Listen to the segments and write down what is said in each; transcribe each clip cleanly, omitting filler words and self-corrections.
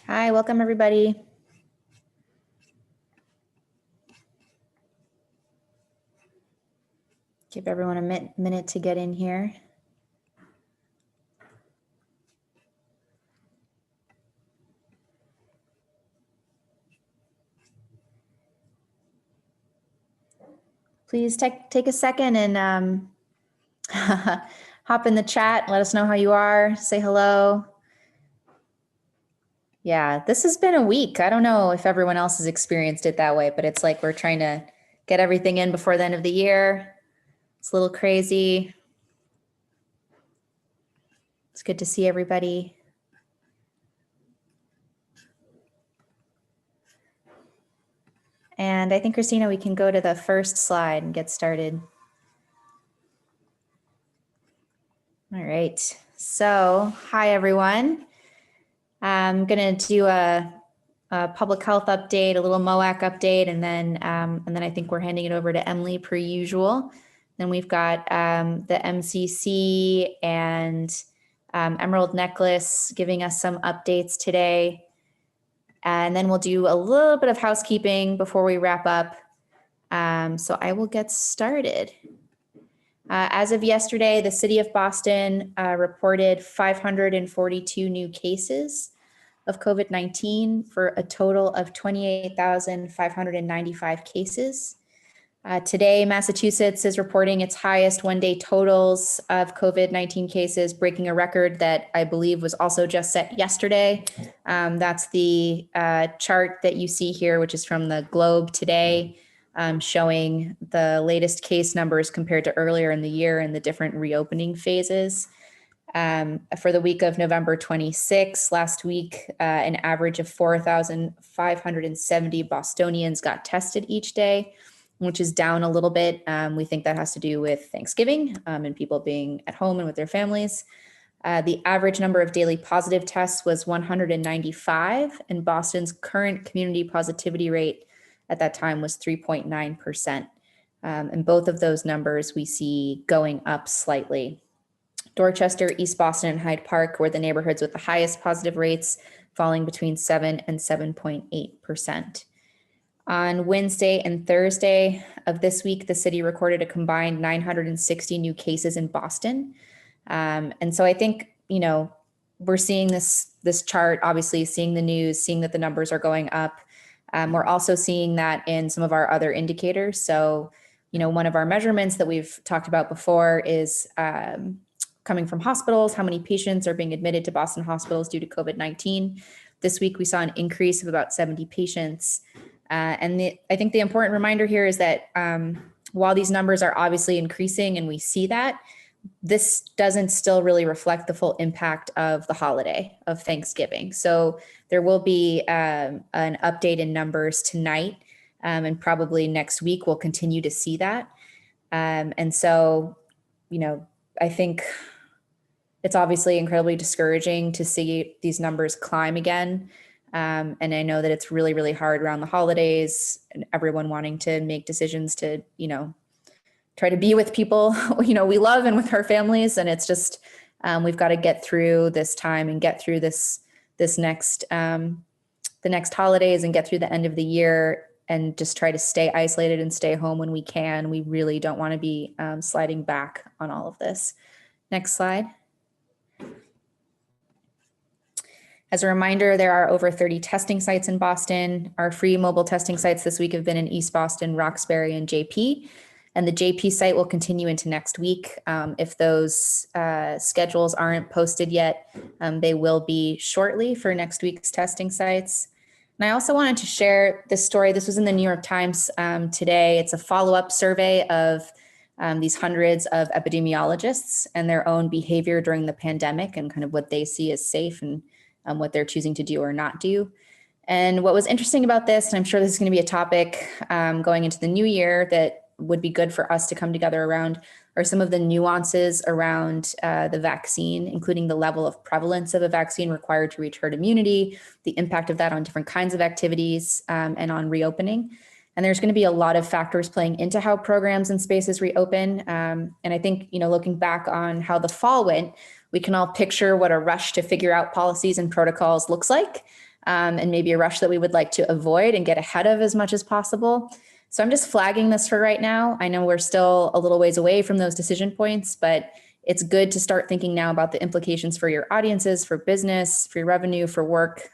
Hi, welcome everybody. Give everyone a minute to get in here. Please take a second and hop in the chat. Let us know how you are. Say hello. Yeah, this has been a week. I don't know if everyone else has experienced it that way, but it's like we're trying to get everything in before the end of the year. It's a little crazy. It's good to see everybody. And I think, Christina, we can go to the first slide and get started. All right. So, hi, everyone. I'm going to do a public health update, a little MOAC update, and then I think we're handing it over to Emily per usual. Then we've got the MCC and Emerald Necklace giving us some updates today. And then we'll do a little bit of housekeeping before we wrap up. So I will get started. As of yesterday, the city of Boston reported 542 new cases of COVID-19 for a total of 28,595 cases. Today, Massachusetts is reporting its highest one-day totals of COVID-19 cases, breaking a record that I believe was also just set yesterday. That's the chart that you see here, which is from the Globe today, showing the latest case numbers compared to earlier in the year and the different reopening phases. For the week of November 26, last week, an average of 4,570 Bostonians got tested each day, which is down a little bit. We think that has to do with Thanksgiving and people being at home and with their families. The average number of daily positive tests was 195, and Boston's current community positivity rate at that time was 3.9%. And both of those numbers we see going up slightly. Dorchester, East Boston, and Hyde Park were the neighborhoods with the highest positive rates, falling between 7 and 7.8%. On Wednesday and Thursday of this week, the city recorded a combined 960 new cases in Boston. And so I think, you know, we're seeing this chart, obviously seeing the news, seeing that the numbers are going up. We're also seeing that in some of our other indicators. So, you know, one of our measurements that we've talked about before is coming from hospitals, how many patients are being admitted to Boston hospitals due to COVID-19. This week, we saw an increase of about 70 patients. I think the important reminder here is that while these numbers are obviously increasing and we see that, this doesn't still really reflect the full impact of the holiday of Thanksgiving. So there will be an update in numbers tonight, and probably next week we'll continue to see that. And so, you know, I think it's obviously incredibly discouraging to see these numbers climb again. And I know that it's really, really hard around the holidays and everyone wanting to make decisions to, you know, try to be with people, you know, we love and with our families. And it's just, we've got to get through this time and get through the next holidays and get through the end of the year and just try to stay isolated and stay home when we can. We really don't want to be sliding back on all of this. Next slide. As a reminder, there are over 30 testing sites in Boston. Our free mobile testing sites this week have been in East Boston, Roxbury, and JP. And the JP site will continue into next week. If those schedules aren't posted yet, they will be shortly for next week's testing sites. And I also wanted to share this story. This was in the New York Times today. It's a follow-up survey of these hundreds of epidemiologists and their own behavior during the pandemic and kind of what they see as safe and what they're choosing to do or not do. And what was interesting about this, and I'm sure this is going to be a topic going into the new year that would be good for us to come together around, are some of the nuances around the vaccine, including the level of prevalence of a vaccine required to reach herd immunity, the impact of that on different kinds of activities, and on reopening. And there's going to be a lot of factors playing into how programs and spaces reopen. And I think, looking back on how the fall went, we can all picture what a rush to figure out policies and protocols looks like, and maybe a rush that we would like to avoid and get ahead of as much as possible. So I'm just flagging this for right now. I know we're still a little ways away from those decision points, but it's good to start thinking now about the implications for your audiences, for business, for your revenue, for work,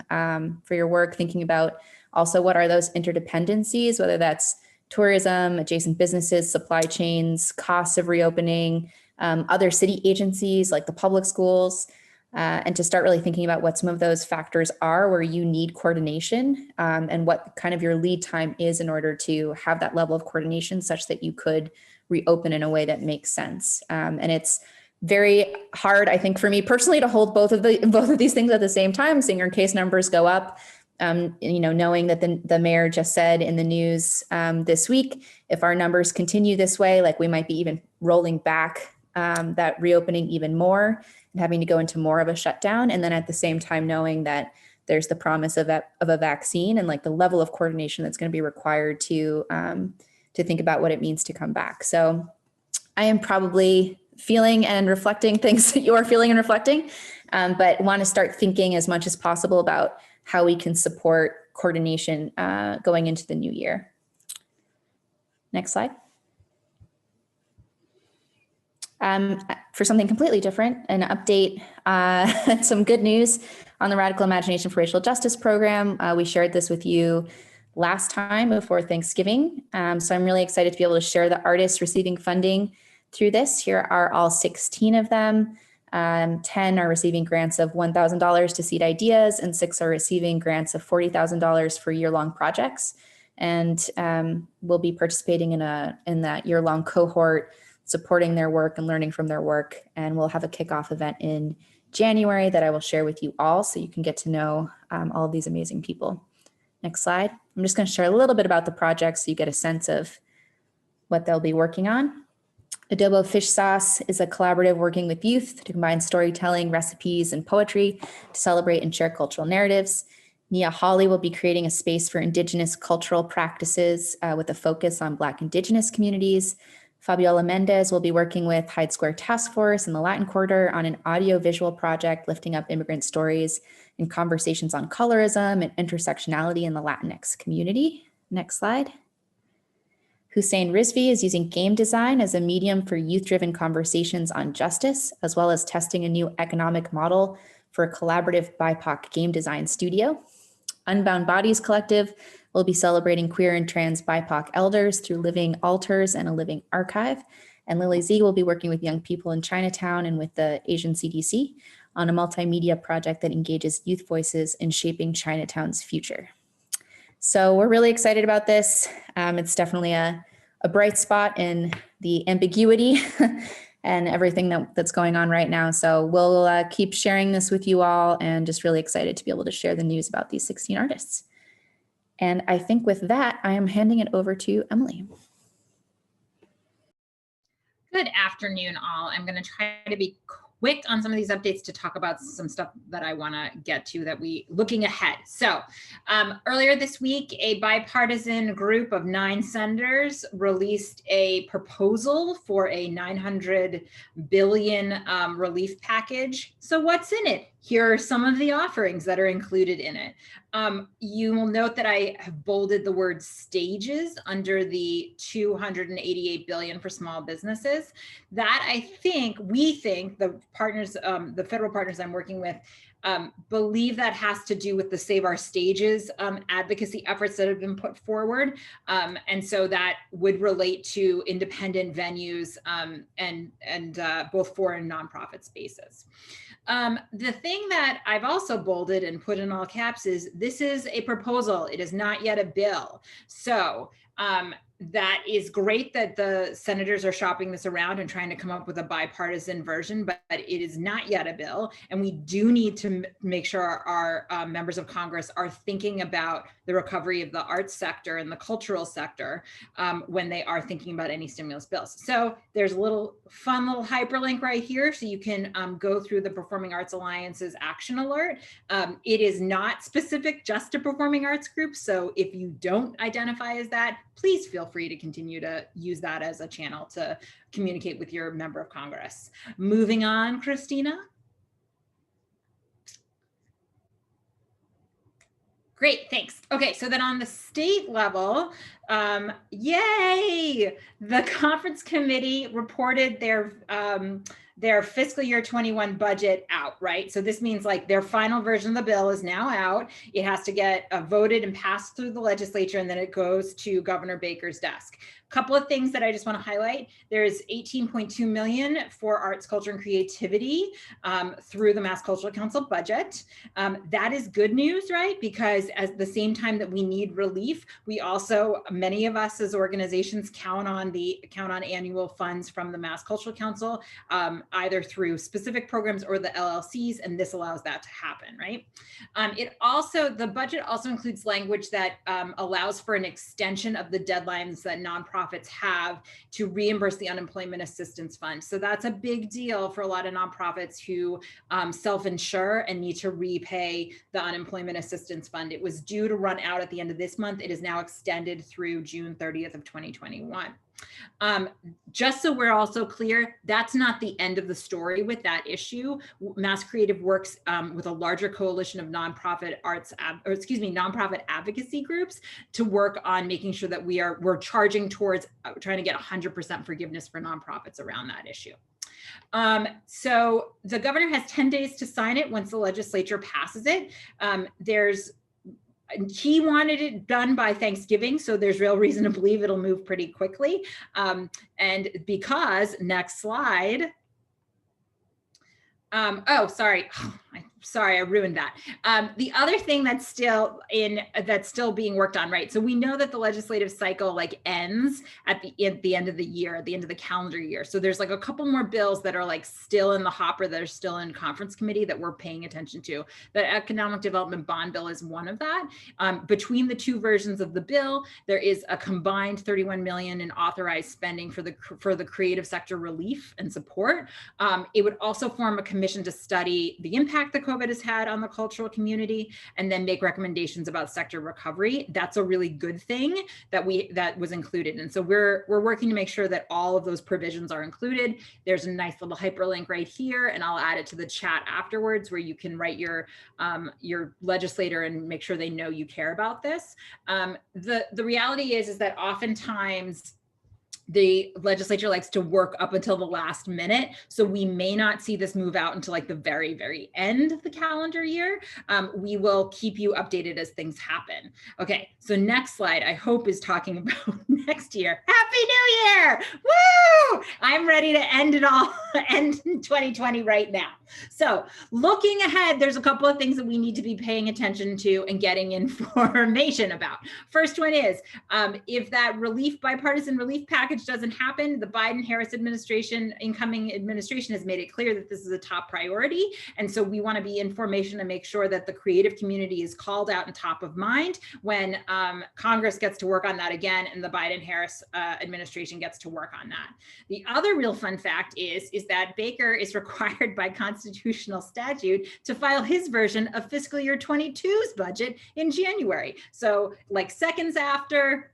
thinking about also what are those interdependencies, whether that's tourism, adjacent businesses, supply chains, costs of reopening, other city agencies like the public schools, and to start really thinking about what some of those factors are where you need coordination, and what kind of your lead time is in order to have that level of coordination such that you could reopen in a way that makes sense. And it's very hard, I think, for me personally to hold both of these things at the same time, seeing your case numbers go up. Knowing that the mayor just said in the news this week, if our numbers continue this way, like we might be even rolling back that reopening even more and having to go into more of a shutdown. And then at the same time, knowing that there's the promise of a vaccine and like the level of coordination that's going to be required to think about what it means to come back. So I am probably feeling and reflecting things that you are feeling and reflecting, but want to start thinking as much as possible about how we can support coordination going into the new year. Next slide. For something completely different, an update, some good news on the Radical Imagination for Racial Justice program. We shared this with you last time before Thanksgiving. So I'm really excited to be able to share the artists receiving funding through this. Here are all 16 of them. 10 are receiving grants of $1,000 to seed ideas, and 6 are receiving grants of $40,000 for year-long projects. And we'll be participating in that year-long cohort, supporting their work and learning from their work. And we'll have a kickoff event in January that I will share with you all so you can get to know all of these amazing people. Next slide. I'm just going to share a little bit about the project so you get a sense of what they'll be working on. Adobo Fish Sauce is a collaborative working with youth to combine storytelling, recipes, and poetry to celebrate and share cultural narratives. Nia Hawley will be creating a space for Indigenous cultural practices with a focus on Black Indigenous communities. Fabiola Mendez will be working with Hyde Square Task Force in the Latin Quarter on an audio-visual project lifting up immigrant stories and conversations on colorism and intersectionality in the Latinx community. Next slide. Hussein Rizvi is using game design as a medium for youth-driven conversations on justice, as well as testing a new economic model for a collaborative BIPOC game design studio. Unbound Bodies Collective will be celebrating queer and trans BIPOC elders through living altars and a living archive. And Lily Z will be working with young people in Chinatown and with the Asian CDC on a multimedia project that engages youth voices in shaping Chinatown's future. So we're really excited about this. It's definitely a bright spot in the ambiguity and everything that's going on right now. So we'll keep sharing this with you all, and just really excited to be able to share the news about these 16 artists. And I think with that, I am handing it over to Emily. Good afternoon, all. I'm going to try to be quick on some of these updates to talk about some stuff that I want to get to that looking ahead. So earlier this week, a bipartisan group of 9 senators released a proposal for a $900 billion relief package. So what's in it? Here are some of the offerings that are included in it. You will note that I have bolded the word stages under the $288 billion for small businesses. That we think the partners, the federal partners I'm working with, believe that has to do with the Save Our Stages advocacy efforts that have been put forward. And so that would relate to independent venues and both for and nonprofit spaces. The thing that I've also bolded and put in all caps is this is a proposal. It is not yet a bill. So that is great that the senators are shopping this around and trying to come up with a bipartisan version, but it is not yet a bill. And we do need to make sure our members of Congress are thinking about the recovery of the arts sector and the cultural sector when they are thinking about any stimulus bills. So there's a fun little hyperlink right here, so you can go through the Performing Arts Alliance's action alert. It is not specific just to performing arts groups, so if you don't identify as that, please feel free to continue to use that as a channel to communicate with your member of Congress. Moving on, Christina. Great, thanks. Okay, so then on the state level, yay! The conference committee reported their fiscal year 21 budget out, right? So this means like their final version of the bill is now out. It has to get voted and passed through the legislature, and then it goes to Governor Baker's desk. Couple of things that I just want to highlight. There's $18.2 million for arts, culture, and creativity through the Mass Cultural Council budget. That is good news, right? Because at the same time that we need relief, we also, many of us as organizations count on annual funds from the Mass Cultural Council, either through specific programs or the LLCs, and this allows that to happen, right? The budget also includes language that allows for an extension of the deadlines that nonprofits have to reimburse the unemployment assistance fund. So that's a big deal for a lot of nonprofits who self-insure and need to repay the unemployment assistance fund. It was due to run out at the end of this month. It is now extended through June 30th of 2021. Just so we're also clear, that's not the end of the story with that issue. MassCreative works with a larger coalition of nonprofit advocacy groups to work on making sure that we're charging towards trying to get 100% forgiveness for nonprofits around that issue. So the governor has 10 days to sign it once the legislature passes it. He wanted it done by Thanksgiving, so there's real reason to believe it'll move pretty quickly. And because, next slide. Oh, sorry. Sorry, I ruined that. The other thing that's still being worked on, right? So we know that the legislative cycle ends at the end of the year, at the end of the calendar year. So there's a couple more bills that are still in the hopper, that are still in conference committee that we're paying attention to. The Economic Development Bond Bill is one of that. Between the two versions of the bill, there is a combined $31 million in authorized spending for the creative sector relief and support. It would also form a commission to study the impact that COVID has had on the cultural community, and then make recommendations about sector recovery. That's a really good thing that was included. And so we're working to make sure that all of those provisions are included. There's a nice little hyperlink right here, and I'll add it to the chat afterwards, where you can write your legislator and make sure they know you care about this. The reality is that oftentimes the legislature likes to work up until the last minute. So we may not see this move out until the very, very end of the calendar year. We will keep you updated as things happen. Okay, so next slide, I hope, is talking about next year. Happy New Year! Woo! I'm ready to end it all, end 2020 right now. So looking ahead, there's a couple of things that we need to be paying attention to and getting information about. First one is, if that bipartisan relief package doesn't happen, the Biden-Harris incoming administration has made it clear that this is a top priority. And so we want to be information to make sure that the creative community is called out and top of mind when Congress gets to work on that again, and the Biden-Harris administration gets to work on that. The other real fun fact is that Baker is required by constitutional statute to file his version of fiscal year 22's budget in January. So seconds after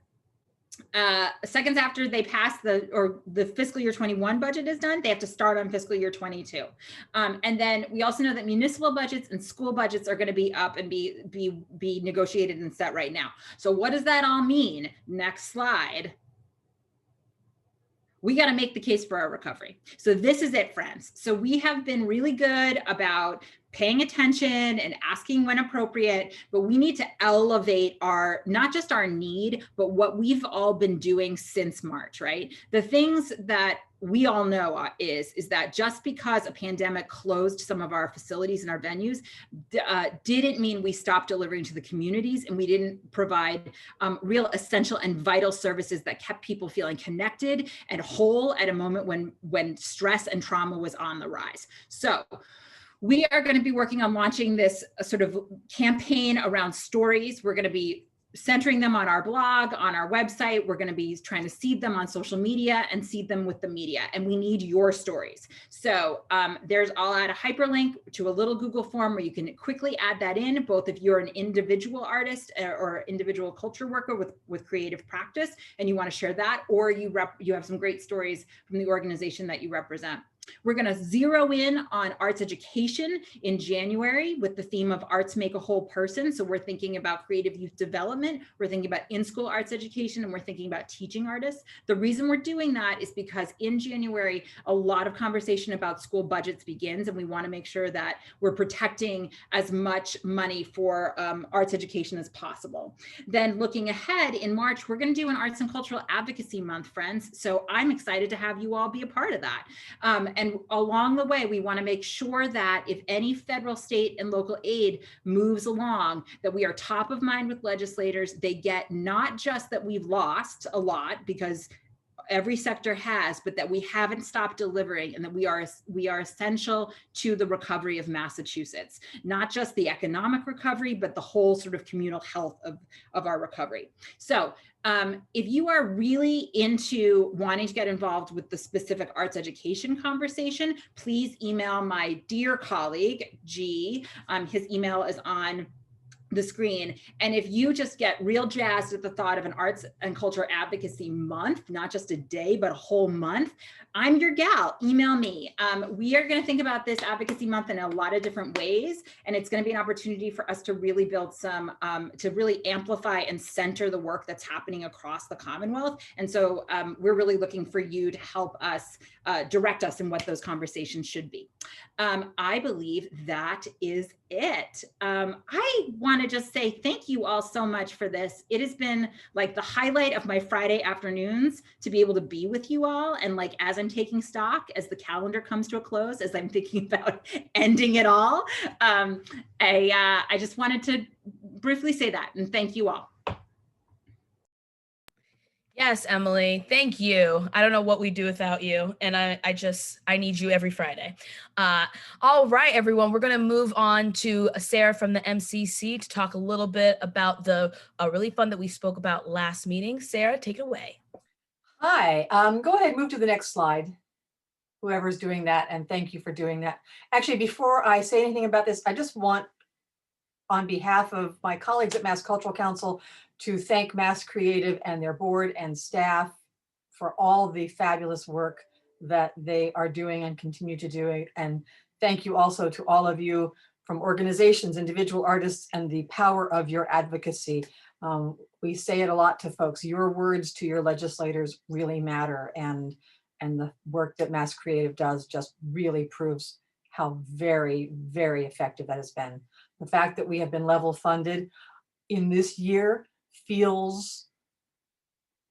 they pass the fiscal year 21 budget is done, they have to start on fiscal year 22. And then we also know that municipal budgets and school budgets are going to be up and be negotiated and set right now. So what does that all mean? Next slide. We got to make the case for our recovery. So this is it, friends. So we have been really good about paying attention and asking when appropriate, but we need to elevate not just our need, but what we've all been doing since March, right? The things that we all know is that just because a pandemic closed some of our facilities and our venues didn't mean we stopped delivering to the communities, and we didn't provide real essential and vital services that kept people feeling connected and whole at a moment when stress and trauma was on the rise. So we are going to be working on launching this sort of campaign around stories. We're going to be centering them on our blog, on our website. We're going to be trying to seed them on social media and seed them with the media. And we need your stories. So I'll add a hyperlink to a little Google form where you can quickly add that in, both if you're an individual artist or individual culture worker with creative practice and you want to share that, or you have some great stories from the organization that you represent. We're going to zero in on arts education in January with the theme of Arts Make a Whole Person. So we're thinking about creative youth development, we're thinking about in-school arts education, and we're thinking about teaching artists. The reason we're doing that is because in January, a lot of conversation about school budgets begins, and we want to make sure that we're protecting as much money for arts education as possible. Then looking ahead in March, we're going to do an Arts and Cultural Advocacy Month, friends. So I'm excited to have you all be a part of that. And along the way, we want to make sure that if any federal, state, and local aid moves along, that we are top of mind with legislators. They get not just that we've lost a lot, because every sector has, but that we haven't stopped delivering, and that we are essential to the recovery of Massachusetts, not just the economic recovery, but the whole sort of communal health of our recovery. So if you are really into wanting to get involved with the specific arts education conversation, please email my dear colleague, G. His email is on the screen. And if you just get real jazzed at the thought of an arts and culture advocacy month, not just a day, but a whole month, I'm your gal, email me. We are going to think about this advocacy month in a lot of different ways. And it's going to be an opportunity for us to really build some, to really amplify and center the work that's happening across the Commonwealth. And so we're really looking for you to help us direct us in what those conversations should be. I believe that is it. I want to just say thank you all so much for this. It has been like the highlight of my Friday afternoons to be able to be with you all. And like, as I'm taking stock, as the calendar comes to a close, as I'm thinking about ending it all, I just wanted to briefly say that and thank you all. Yes, Emily, thank you. I don't know what we do without you. And I need you every Friday. All right, everyone, we're going to move on to Sarah from the MCC to talk a little bit about the really fun that we spoke about last meeting. Sarah, take it away. Hi, go ahead, move to the next slide. Whoever's doing that, and thank you for doing that. Actually, before I say anything about this, I just want, on behalf of my colleagues at Mass Cultural Council, to thank MassCreative and their board and staff for all the fabulous work that they are doing and continue to do. And thank you also to all of you from organizations, individual artists, and the power of your advocacy. We say it a lot to folks, your words to your legislators really matter. And the work that MassCreative does just really proves how very, very effective that has been. The fact that we have been level funded in this year feels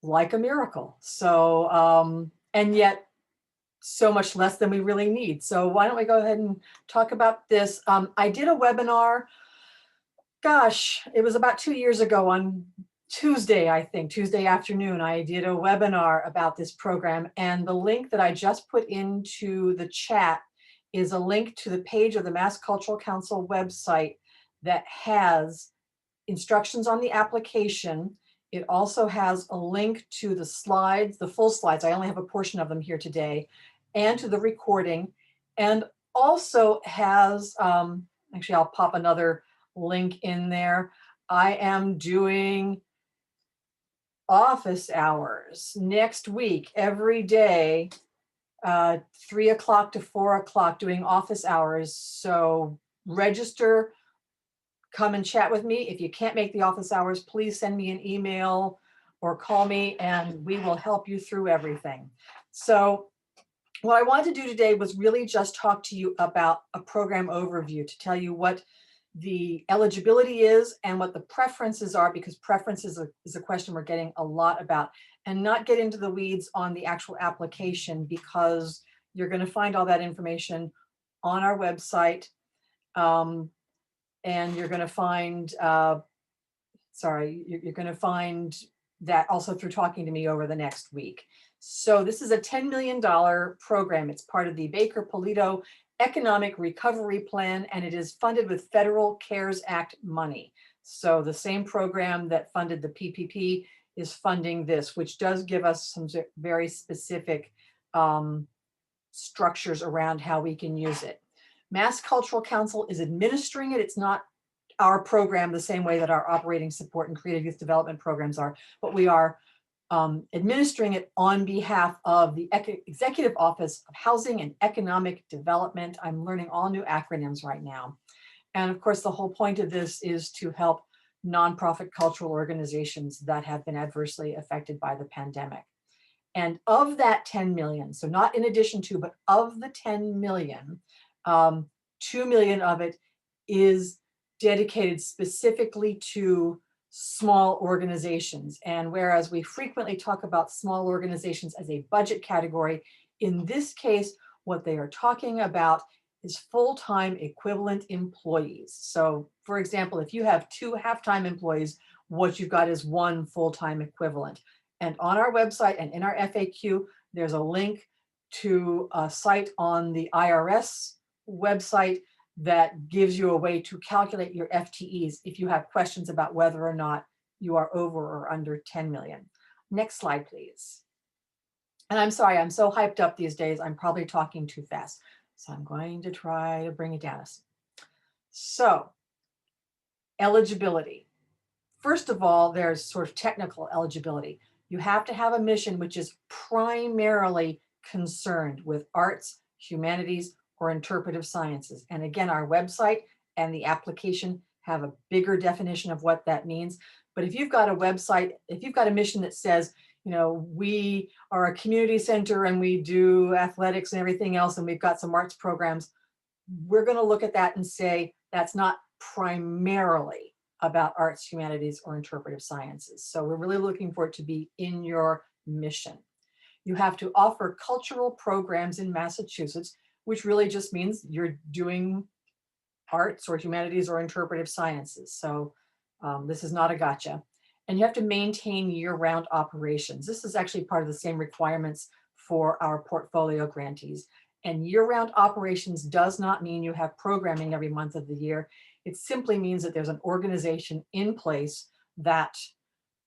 like a miracle. So, and yet so much less than we really need. So why don't we go ahead and talk about this? I did a webinar, gosh, it was about 2 years ago on Tuesday, I think, Tuesday afternoon, I did a webinar about this program. And the link that I just put into the chat is a link to the page of the Mass Cultural Council website that has instructions on the application. It also has a link to the slides, the full slides. I only have a portion of them here today, and to the recording, and also has, actually, I'll pop another link in there. I am doing office hours next week, every day, 3 o'clock to 4 o'clock, doing office hours. So register, come and chat with me. If you can't make the office hours, please send me an email or call me and we will help you through everything. So what I wanted to do today was really just talk to you about a program overview, to tell you what the eligibility is and what the preferences are, because preferences is a question we're getting a lot about, and not get into the weeds on the actual application, because you're going to find all that information on our website. And you're going to find, you're going to find that also through talking to me over the next week. So this is a $10 million program. It's part of the Baker-Polito Economic Recovery Plan, and it is funded with federal CARES Act money. So the same program that funded the PPP is funding this, which does give us some very specific structures around how we can use it. Mass Cultural Council is administering it. It's not our program the same way that our operating support and creative youth development programs are, but we are administering it on behalf of the Executive Office of Housing and Economic Development. I'm learning all new acronyms right now. And of course, the whole point of this is to help nonprofit cultural organizations that have been adversely affected by the pandemic. And of that 10 million, so not in addition to, but of the 10 million, 2 million of it is dedicated specifically to small organizations. And whereas we frequently talk about small organizations as a budget category, in this case, what they are talking about is full-time equivalent employees. So for example, if you have 2 half-time employees, what you've got is 1 full-time equivalent. And on our website and in our FAQ, there's a link to a site on the IRS website that gives you a way to calculate your FTEs if you have questions about whether or not you are over or under 10 million. Next slide, please. And I'm sorry, I'm so hyped up these days, I'm probably talking too fast. So I'm going to try to bring it down. So, eligibility. First of all, there's sort of technical eligibility. You have to have a mission which is primarily concerned with arts, humanities, or interpretive sciences. And again, our website and the application have a bigger definition of what that means. But if you've got a website, if you've got a mission that says, you know, we are a community center and we do athletics and everything else, and we've got some arts programs, we're going to look at that and say that's not primarily about arts, humanities, or interpretive sciences. So we're really looking for it to be in your mission. You have to offer cultural programs in Massachusetts, which really just means you're doing arts or humanities or interpretive sciences. So this is not a gotcha. And you have to maintain year-round operations. This is actually part of the same requirements for our portfolio grantees. And year-round operations does not mean you have programming every month of the year. It simply means that there's an organization in place that,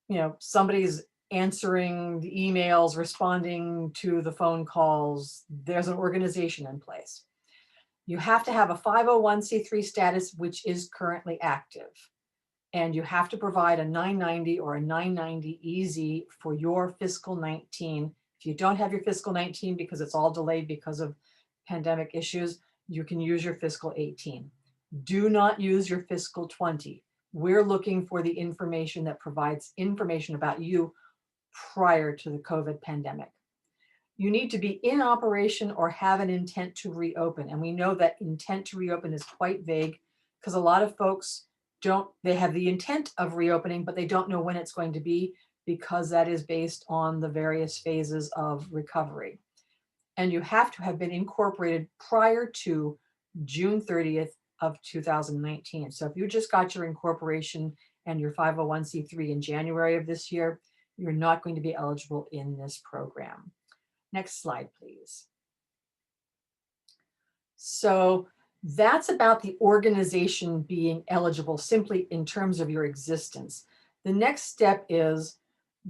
you know, somebody's answering the emails, responding to the phone calls. There's an organization in place. You have to have a 501c3 status, which is currently active. And you have to provide a 990 or a 990 EZ for your fiscal 19. If you don't have your fiscal 19 because it's all delayed because of pandemic issues, you can use your fiscal 18. Do not use your fiscal 20. We're looking for the information that provides information about you prior to the COVID pandemic. You need to be in operation or have an intent to reopen. And we know that intent to reopen is quite vague because a lot of folks they have the intent of reopening, but they don't know when it's going to be because that is based on the various phases of recovery. And you have to have been incorporated prior to June 30th of 2019. So if you just got your incorporation and your 501c3 in January of this year, you're not going to be eligible in this program. Next slide, please. So that's about the organization being eligible simply in terms of your existence. The next step is,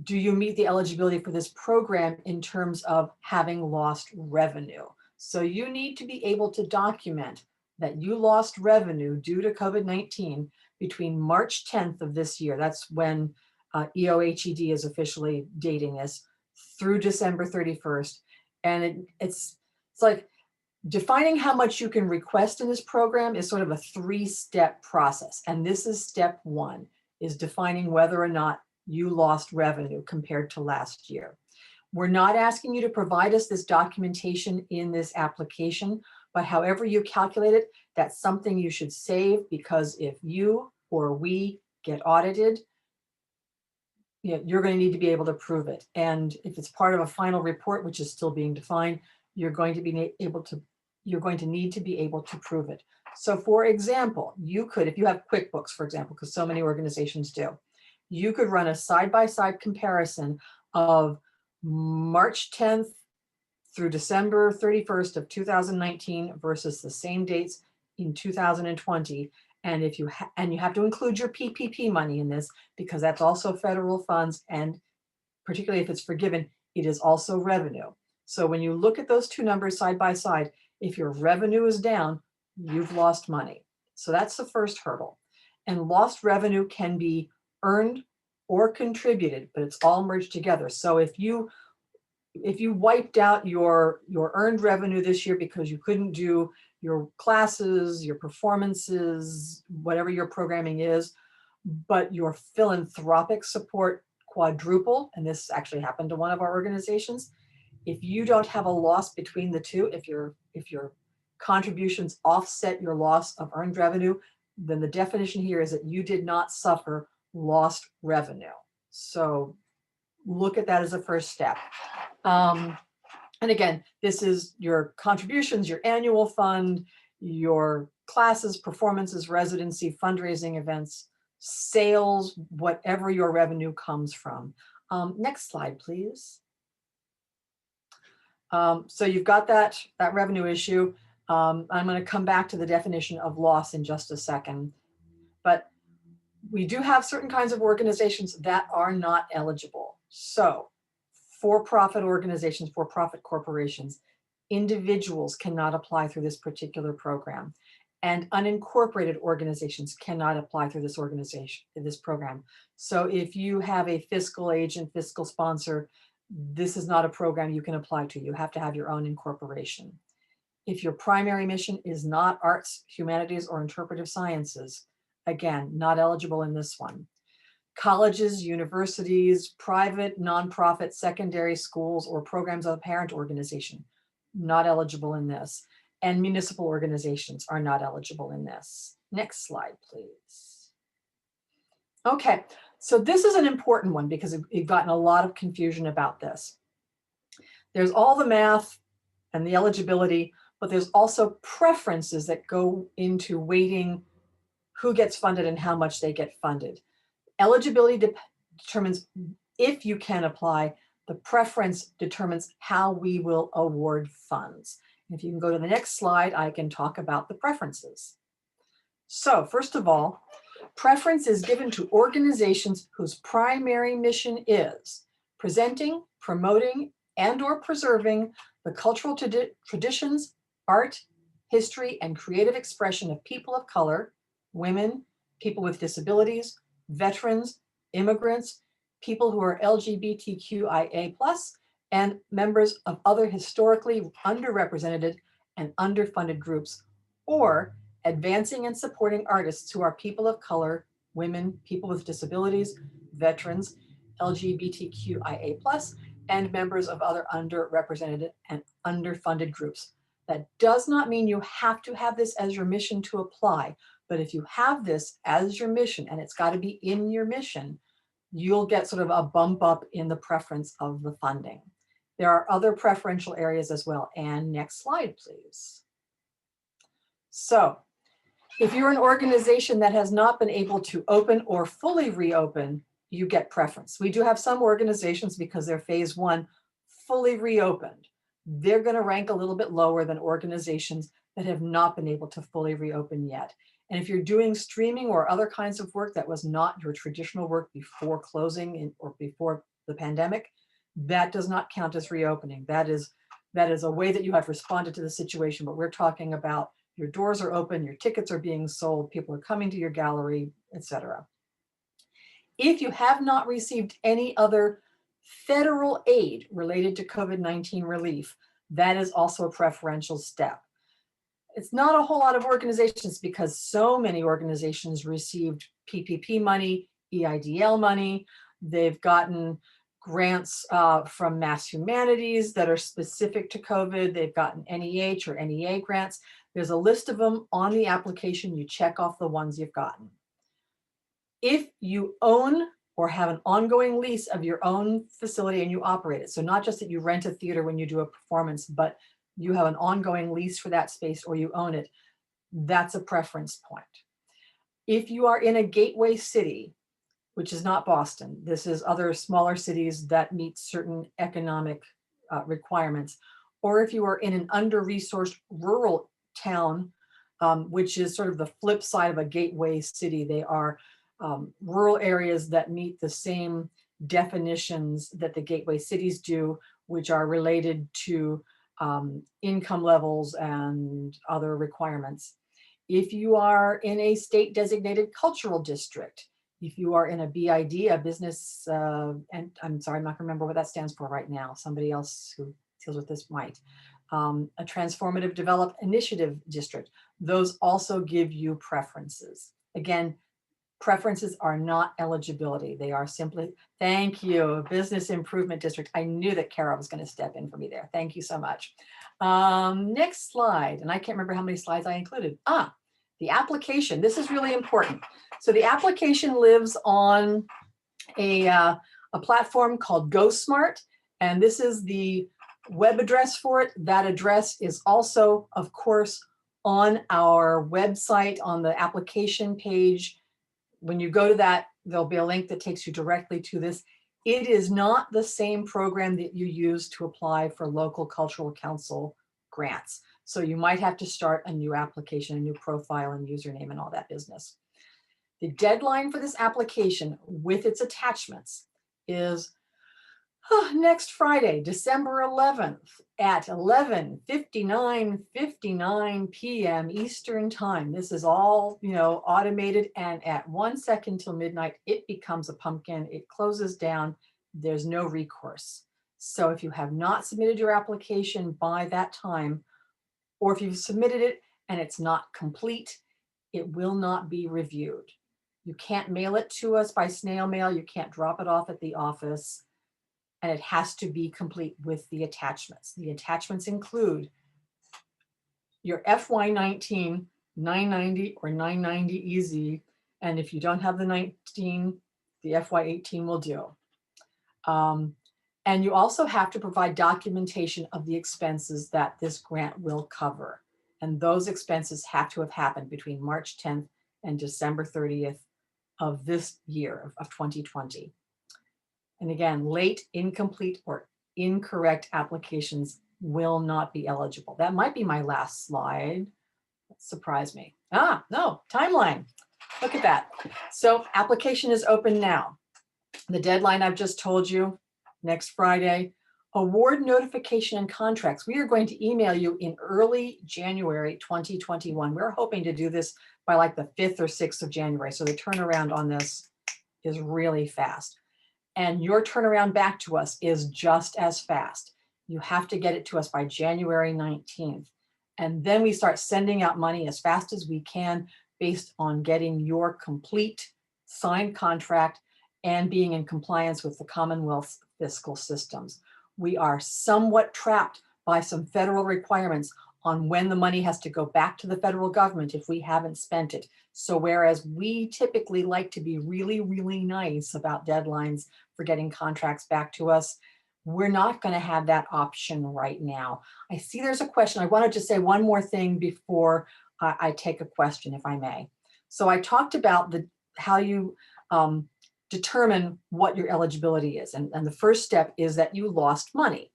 do you meet the eligibility for this program in terms of having lost revenue? So you need to be able to document that you lost revenue due to COVID-19 between March 10th of this year. That's when EOHED is officially dating this, through December 31st. And it's like defining how much you can request in this program is sort of a 3-step process. And this is step 1, is defining whether or not you lost revenue compared to last year. We're not asking you to provide us this documentation in this application, But however you calculate it, that's something you should save, because if you or we get audited, you're going to need to be able to prove it. And if it's part of a final report, which is still being defined, you're going to need to be able to prove it. So for example, you could, if you have QuickBooks, for example, because so many organizations do, you could run a side-by-side comparison of March 10th through December 31st of 2019 versus the same dates in 2020. And if you have to include your PPP money in this, because that's also federal funds, and particularly if it's forgiven, it is also revenue. So when you look at those two numbers side by side, if your revenue is down, you've lost money. So that's the first hurdle. And lost revenue can be earned or contributed, but it's all merged together. So if you wiped out your earned revenue this year because you couldn't do your classes, your performances, whatever your programming is, but your philanthropic support quadruple, and this actually happened to one of our organizations, if you don't have a loss between the two, if your contributions offset your loss of earned revenue, then the definition here is that you did not suffer lost revenue. So look at that as a first step. And again, this is your contributions, your annual fund, your classes, performances, residency, fundraising events, sales, whatever your revenue comes from. Next slide, please. So you've got that revenue issue. I'm going to come back to the definition of loss in just a second. But we do have certain kinds of organizations that are not eligible. So for-profit organizations, for-profit corporations, individuals cannot apply through this particular program, and unincorporated organizations cannot apply through this program. So if you have a fiscal agent, fiscal sponsor, this is not a program you can apply to. You have to have your own incorporation. If your primary mission is not arts, humanities, or interpretive sciences, again, not eligible in this one. Colleges, universities, private, nonprofit, secondary schools, or programs of a parent organization, not eligible in this. And municipal organizations are not eligible in this. Next slide, please. Okay, so this is an important one because we've gotten a lot of confusion about this. There's all the math and the eligibility, but there's also preferences that go into weighting who gets funded and how much they get funded. Eligibility determines if you can apply. The preference determines how we will award funds. If you can go to the next slide, I can talk about the preferences. So first of all, preference is given to organizations whose primary mission is presenting, promoting, and/or preserving the cultural traditions, art, history, and creative expression of people of color, women, people with disabilities, veterans, immigrants, people who are LGBTQIA+, and members of other historically underrepresented and underfunded groups, or advancing and supporting artists who are people of color, women, people with disabilities, veterans, LGBTQIA+, and members of other underrepresented and underfunded groups. That does not mean you have to have this as your mission to apply, but if you have this as your mission, and it's got to be in your mission, you'll get sort of a bump up in the preference of the funding. There are other preferential areas as well. And next slide, please. So if you're an organization that has not been able to open or fully reopen, you get preference. We do have some organizations, because they're phase one, fully reopened. They're going to rank a little bit lower than organizations that have not been able to fully reopen yet. And if you're doing streaming or other kinds of work that was not your traditional work before closing or before the pandemic, that does not count as reopening. That is a way that you have responded to the situation, but we're talking about your doors are open, your tickets are being sold, people are coming to your gallery, etc. If you have not received any other federal aid related to COVID-19 relief, that is also a preferential step. It's not a whole lot of organizations because so many organizations received PPP money, EIDL money. They've gotten grants from Mass Humanities that are specific to COVID. They've gotten NEH or NEA grants. There's a list of them on the application. You check off the ones you've gotten. If you own or have an ongoing lease of your own facility and you operate it, so not just that you rent a theater when you do a performance, but you have an ongoing lease for that space or you own it, that's a preference point. If you are in a gateway city, which is not Boston, this is other smaller cities that meet certain economic requirements, or if you are in an under-resourced rural town, which is sort of the flip side of a gateway city. They are rural areas that meet the same definitions that the gateway cities do, which are related to income levels and other requirements. If you are in a state designated cultural district, if you are in a BID, a business, and I'm sorry, I'm not gonna remember what that stands for right now. Somebody else who deals with this might. A transformative developed initiative district. Those also give you preferences. Again, preferences are not eligibility. They are simply, thank you, business improvement district. I knew that Kara was going to step in for me there. Thank you so much. Next slide. And I can't remember how many slides I included. The application. This is really important. So the application lives on a platform called GoSmart. And this is the web address for it. That address is also, of course, on our website on the application page. When you go to that, there'll be a link that takes you directly to this. It is not the same program that you use to apply for local cultural council grants. So you might have to start a new application, a new profile and username and all that business. The deadline for this application with its attachments is next Friday, December 11th at 11:59 p.m. Eastern time. This is all, automated, and at 1 second till midnight, it becomes a pumpkin. It closes down. There's no recourse. So if you have not submitted your application by that time, or if you've submitted it and it's not complete, it will not be reviewed. You can't mail it to us by snail mail. You can't drop it off at the office. And it has to be complete with the attachments. The attachments include your FY19 990 or 990 EZ. And if you don't have the 19, the FY18 will do. And you also have to provide documentation of the expenses that this grant will cover. And those expenses have to have happened between March 10th and December 30th of this year of 2020. And again, late, incomplete, or incorrect applications will not be eligible. That might be my last slide. That surprised me. No, timeline. Look at that. So application is open now. The deadline I've just told you, next Friday. Award notification and contracts. We are going to email you in early January 2021. We're hoping to do this by like the 5th or 6th of January. So the turnaround on this is really fast. And your turnaround back to us is just as fast. You have to get it to us by January 19th. And then we start sending out money as fast as we can based on getting your complete signed contract and being in compliance with the Commonwealth fiscal systems. We are somewhat trapped by some federal requirements on when the money has to go back to the federal government if we haven't spent it. So whereas we typically like to be really, really nice about deadlines for getting contracts back to us, we're not going to have that option right now. I see there's a question. I wanted to say one more thing before I take a question, if I may. So I talked about how you determine what your eligibility is. And the first step is that you lost money.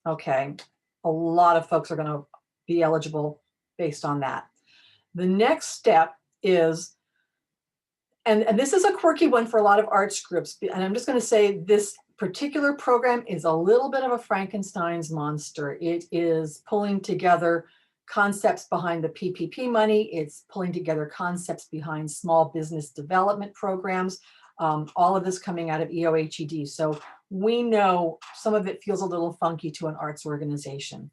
Okay, a lot of folks are going to be eligible based on that. The next step is, and this is a quirky one for a lot of arts groups, and I'm just going to say this particular program is a little bit of a Frankenstein's monster. It is pulling together concepts behind the PPP money. It's pulling together concepts behind small business development programs. All of this coming out of EOHED. So we know some of it feels a little funky to an arts organization.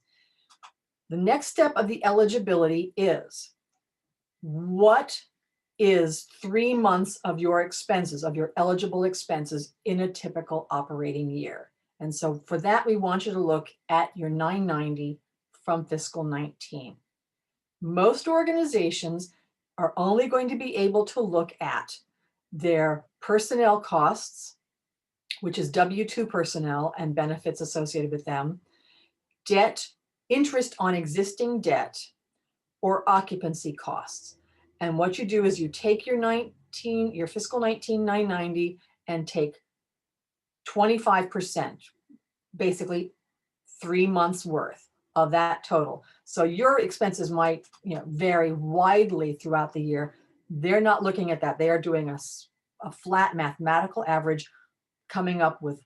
The next step of the eligibility is, what is 3 months of your expenses, of your eligible expenses in a typical operating year. And so for that, we want you to look at your 990 from fiscal 19. Most organizations are only going to be able to look at their personnel costs, which is W-2 personnel and benefits associated with them, debt, interest on existing debt, or occupancy costs. And what you do is you take your fiscal 19 990 and take 25%, basically 3 months worth of that total. So your expenses might, vary widely throughout the year. They're not looking at that. They are doing a flat mathematical average, coming up with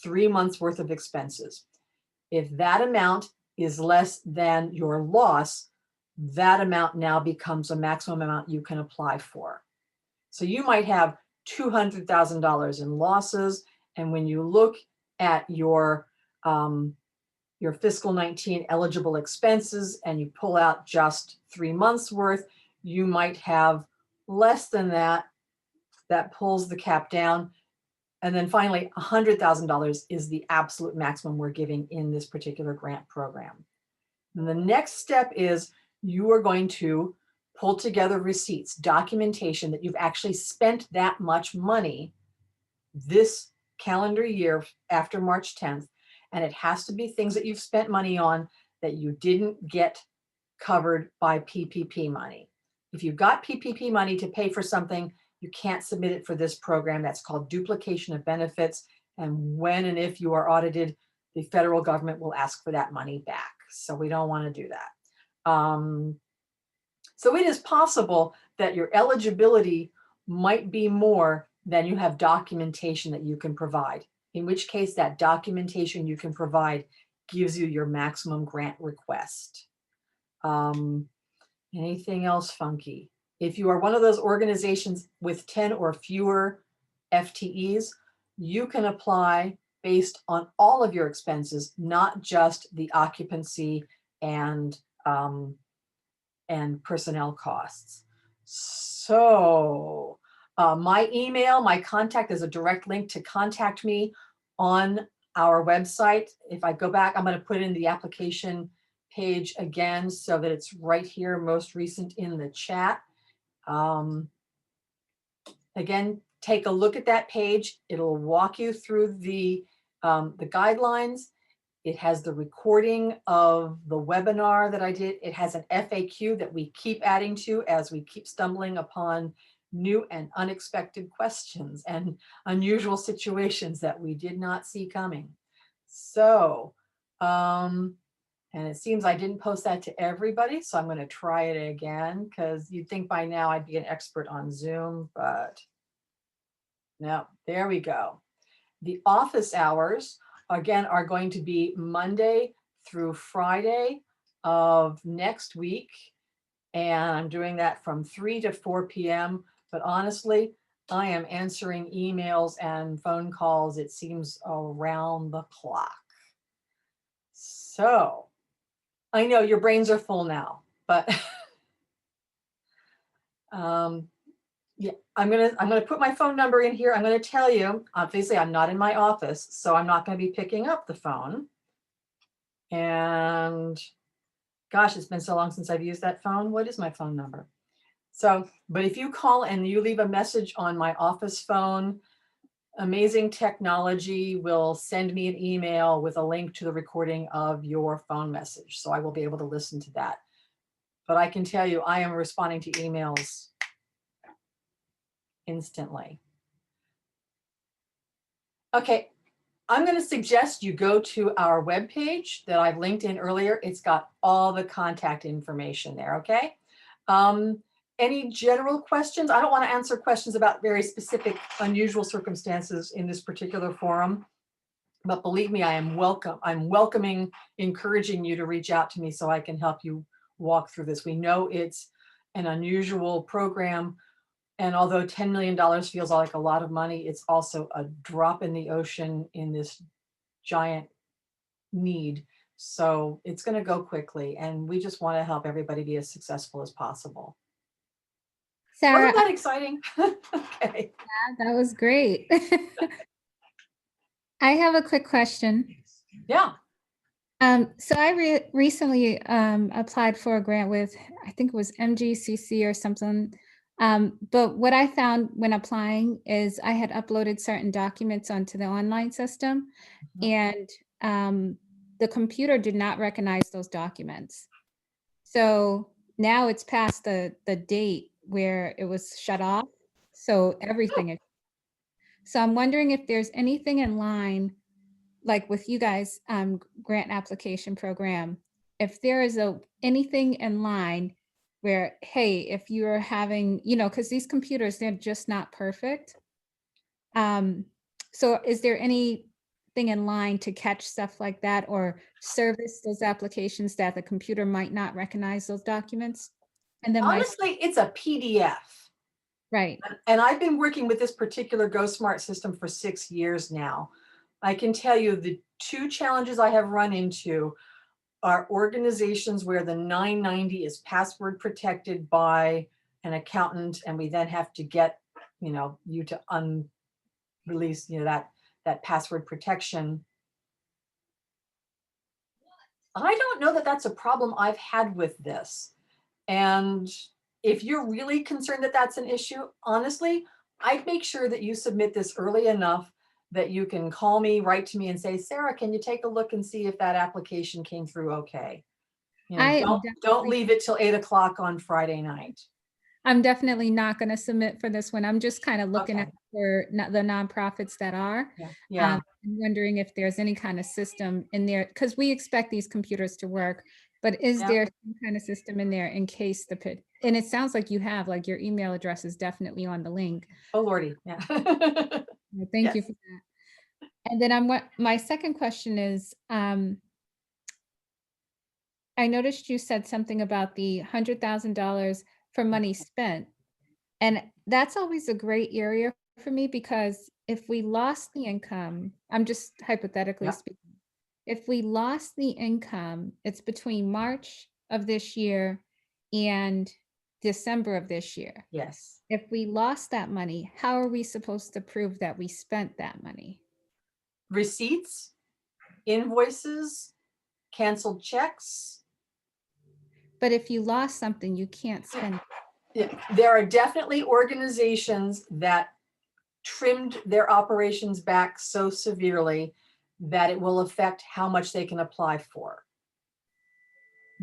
3 months worth of expenses. If that amount is less than your loss, that amount now becomes a maximum amount you can apply for. So you might have $200,000 in losses, and when you look at your fiscal 19 eligible expenses and you pull out just 3 months worth, you might have less than that. That pulls the cap down. And then finally, $100,000 is the absolute maximum we're giving in this particular grant program. And the next step is you are going to pull together receipts, documentation that you've actually spent that much money this calendar year after March 10th. And it has to be things that you've spent money on that you didn't get covered by PPP money. If you've got PPP money to pay for something, you can't submit it for this program. That's called duplication of benefits. And when and if you are audited, the federal government will ask for that money back. So we don't want to do that. So it is possible that your eligibility might be more than you have documentation that you can provide, in which case that documentation you can provide gives you your maximum grant request. Anything else funky? If you are one of those organizations with 10 or fewer FTEs, you can apply based on all of your expenses, not just the occupancy and personnel costs. So my email, my contact, is a direct link to contact me on our website. If I go back, I'm going to put in the application page again so that it's right here, most recent in the chat. Again, take a look at that page. It'll walk you through the guidelines. It has the recording of the webinar that I did. It has an FAQ that we keep adding to as we keep stumbling upon new and unexpected questions and unusual situations that we did not see coming. So, and it seems I didn't post that to everybody, so I'm going to try it again, because you'd think by now I'd be an expert on Zoom, but no, there we go. The office hours, again, are going to be Monday through Friday of next week. And I'm doing that from 3 to 4 p.m. But honestly, I am answering emails and phone calls, it seems, around the clock. So I know your brains are full now, but yeah, I'm gonna put my phone number in here. I'm gonna tell you, obviously I'm not in my office, so I'm not gonna be picking up the phone. And gosh, it's been so long since I've used that phone. What is my phone number? So, but if you call and you leave a message on my office phone, amazing technology will send me an email with a link to the recording of your phone message. So I will be able to listen to that. But I can tell you, I am responding to emails instantly. Okay, I'm going to suggest you go to our webpage that I've linked in earlier. It's got all the contact information there, okay? Any general questions? I don't want to answer questions about very specific, unusual circumstances in this particular forum, but believe me, I'm welcoming, encouraging you to reach out to me so I can help you walk through this. We know it's an unusual program, and although $10 million feels like a lot of money, it's also a drop in the ocean in this giant need. So it's going to go quickly, and we just want to help everybody be as successful as possible. Sarah, Wasn't that exciting? Okay. that was great. I have a quick question. Yeah. So I recently applied for a grant with, I think it was MGCC or something. But what I found when applying is I had uploaded certain documents onto the online system, and the computer did not recognize those documents. So now it's past the date where it was shut off. So everything is. So I'm wondering if there's anything in line, like with you guys, grant application program, if there is anything in line where, hey, if you're having, because these computers, they're just not perfect. So is there anything in line to catch stuff like that, or service those applications that the computer might not recognize those documents? And then Honestly, it's a PDF. right. And I've been working with this particular GoSmart system for 6 years now. I can tell you the 2 challenges I have run into are organizations where the 990 is password protected by an accountant, and we then have to get, you to unrelease, that password protection. I don't know that that's a problem I've had with this. And if you're really concerned that that's an issue, honestly, I'd make sure that you submit this early enough that you can call me, write to me and say, Sarah, can you take a look and see if that application came through okay? Don't leave it till 8 o'clock on Friday night. I'm definitely not going to submit for this one. I'm just kind of looking Okay. at for the nonprofits that are. Yeah. I'm wondering if there's any kind of system in there, because we expect these computers to work, but is Yeah. there some kind of system in there in case and it sounds like you have, like your email address is definitely on the link. Oh, Lordy. Yeah. Well, thank you Yes. for that. And then my second question is, I noticed you said something about the $100,000 for money spent. And that's always a gray area for me, because if we lost the income, I'm just hypothetically Yeah. speaking, if we lost the income, it's between March of this year and December of this year. Yes. If we lost that money, how are we supposed to prove that we spent that money? Receipts, invoices, canceled checks. But if you lost something, you can't spend. Yeah, there are definitely organizations that trimmed their operations back so severely that it will affect how much they can apply for.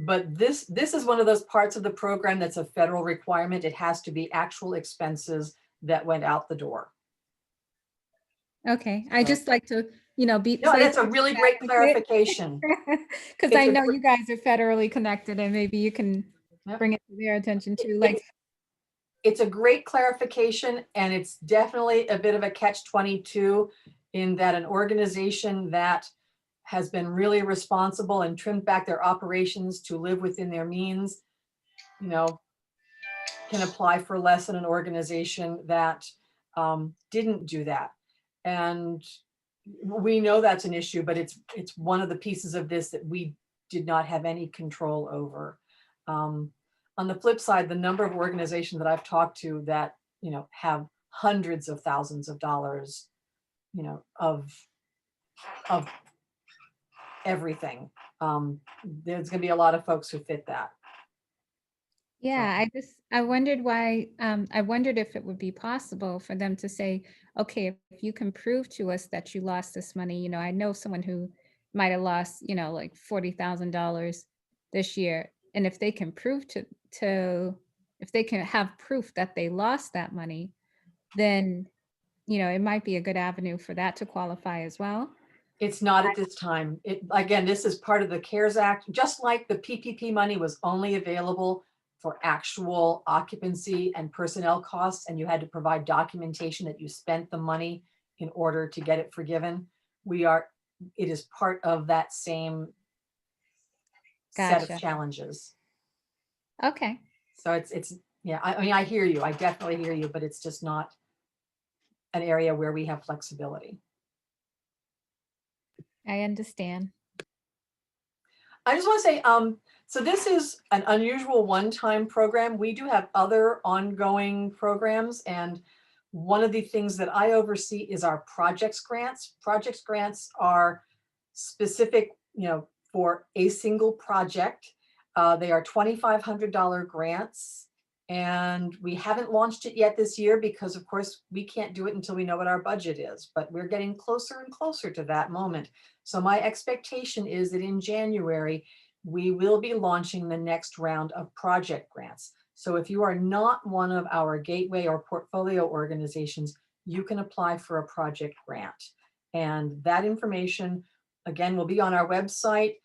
But this is one of those parts of the program that's a federal requirement. It has to be actual expenses that went out the door. Okay, I So- just like to, be. No, that's a really great clarification. Because I know you guys are federally connected, and maybe you can Yep. bring it to their attention too. Like, It's a great clarification, and it's definitely a bit of a catch-22 in that an organization that has been really responsible and trimmed back their operations to live within their means, can apply for less than an organization that didn't do that. And we know that's an issue, but it's one of the pieces of this that we did not have any control over. On the flip side, the number of organizations that I've talked to that, have hundreds of thousands of dollars, of everything. There's going to be a lot of folks who fit that. yeah, I wondered why, I wondered if it would be possible for them to say, okay, if you can prove to us that you lost this money, I know someone who might have lost, like $40,000 this year. And if they can prove if they can have proof that they lost that money, then, it might be a good avenue for that to qualify as well. It's not at this time. Again, this is part of the CARES Act, just like the PPP money was only available for actual occupancy and personnel costs, and you had to provide documentation that you spent the money in order to get it forgiven. It is part of that same set Gotcha. of challenges. Okay. So yeah, I hear you. I definitely hear you, but it's just not an area where we have flexibility. I understand. I just want to say, so this is an unusual one-time program. We do have other ongoing programs, and one of the things that I oversee is our projects grants. Projects grants are specific, for a single project. They are $2,500 grants, and we haven't launched it yet this year because, of course, we can't do it until we know what our budget is, but we're getting closer and closer to that moment. So my expectation is that in January, we will be launching the next round of project grants. So if you are not one of our gateway or portfolio organizations, you can apply for a project grant. And that information, again, will be on our website.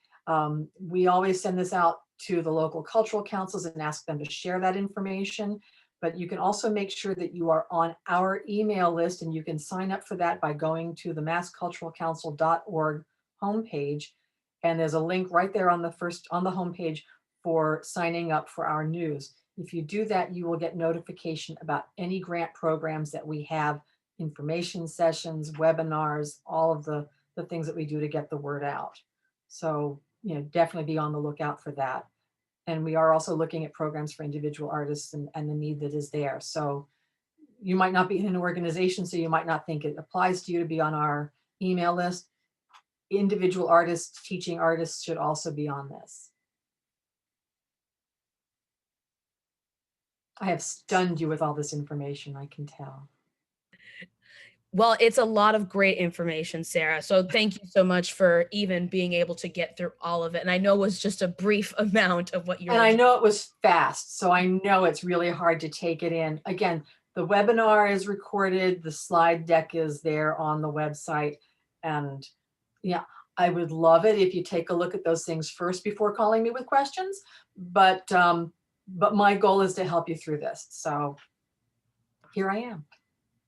We always send this out to the local cultural councils and ask them to share that information. But you can also make sure that you are on our email list, and you can sign up for that by going to the massculturalcouncil.org homepage. And there's a link right there on the homepage for signing up for our news. If you do that, you will get notification about any grant programs that we have, information sessions, webinars, all of the things that we do to get the word out. So, definitely be on the lookout for that. And we are also looking at programs for individual artists and the need that is there. So you might not be in an organization, so you might not think it applies to you to be on our email list. Individual artists, teaching artists should also be on this. I have stunned you with all this information, I can tell. Well, it's a lot of great information, Sarah. So thank you so much for even being able to get through all of it. And I know it was just a brief amount of what you're And I know it was fast, so I know it's really hard to take it in. Again, the webinar is recorded, the slide deck is there on the website. And yeah, I would love it if you take a look at those things first before calling me with questions. But my goal is to help you through this. So here I am.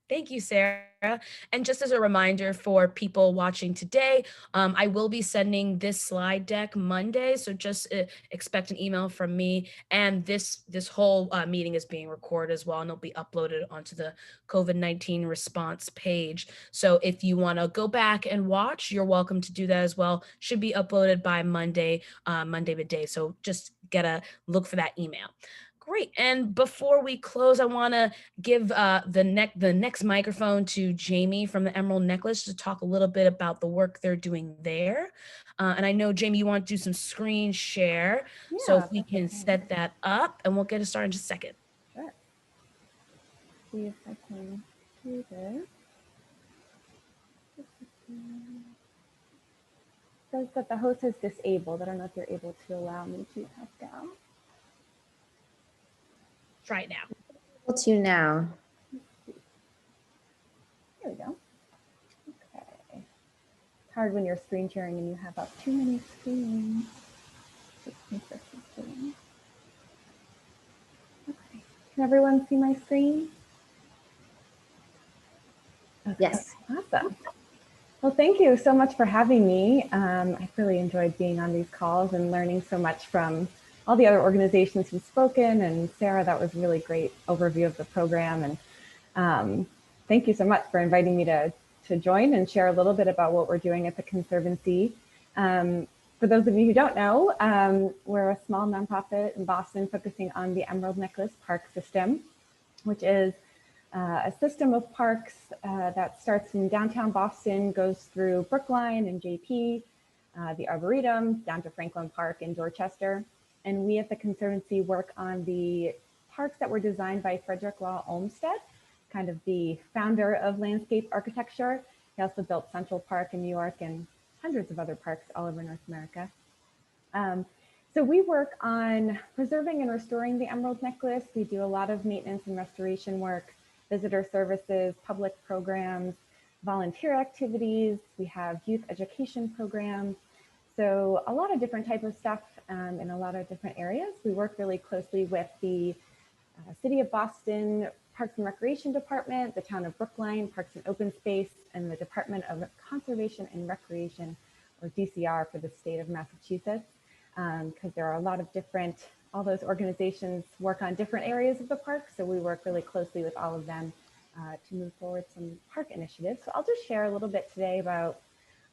Thank you, Sarah. And just as a reminder for people watching today, I will be sending this slide deck Monday. So just expect an email from me. And this whole meeting is being recorded as well, and it'll be uploaded onto the COVID-19 response page. So if you want to go back and watch, you're welcome to do that as well. Should be uploaded by Monday midday. So just look for that email. Great. And before we close, I want to give the next microphone to Jamie from the Emerald Necklace to talk a little bit about the work they're doing there. And I know, Jamie, you want to do some screen share. Yeah, so if we can set that up, and we'll get it started in just a second. Sure. See if I can do this. It says that the host is disabled. I don't know if you're able to allow me to test out. Try it now. Able to now. There we go. Okay. It's hard when you're screen sharing and you have up too many screens. Okay. Can everyone see my screen? Okay. Yes. Awesome. Well, thank you so much for having me. I've really enjoyed being on these calls and learning so much from all the other organizations who've spoken. And Sarah, that was a really great overview of the program. And thank you so much for inviting me to join and share a little bit about what we're doing at the Conservancy. For those of you who don't know, we're a small nonprofit in Boston focusing on the Emerald Necklace Park system, which is a system of parks that starts in downtown Boston, goes through Brookline and JP, the Arboretum, down to Franklin Park in Dorchester. And we at the Conservancy work on the parks that were designed by Frederick Law Olmsted, kind of the founder of landscape architecture. He also built Central Park in New York and hundreds of other parks all over North America. So we work on preserving and restoring the Emerald Necklace. We do a lot of maintenance and restoration work, visitor services, public programs, volunteer activities. We have youth education programs. So a lot of different types of stuff in a lot of different areas. We work really closely with the City of Boston Parks and Recreation Department, the Town of Brookline Parks and Open Space, and the Department of Conservation and Recreation, or DCR for the state of Massachusetts, because there are a lot of all those organizations work on different areas of the park. So we work really closely with all of them to move forward some park initiatives. So I'll just share a little bit today about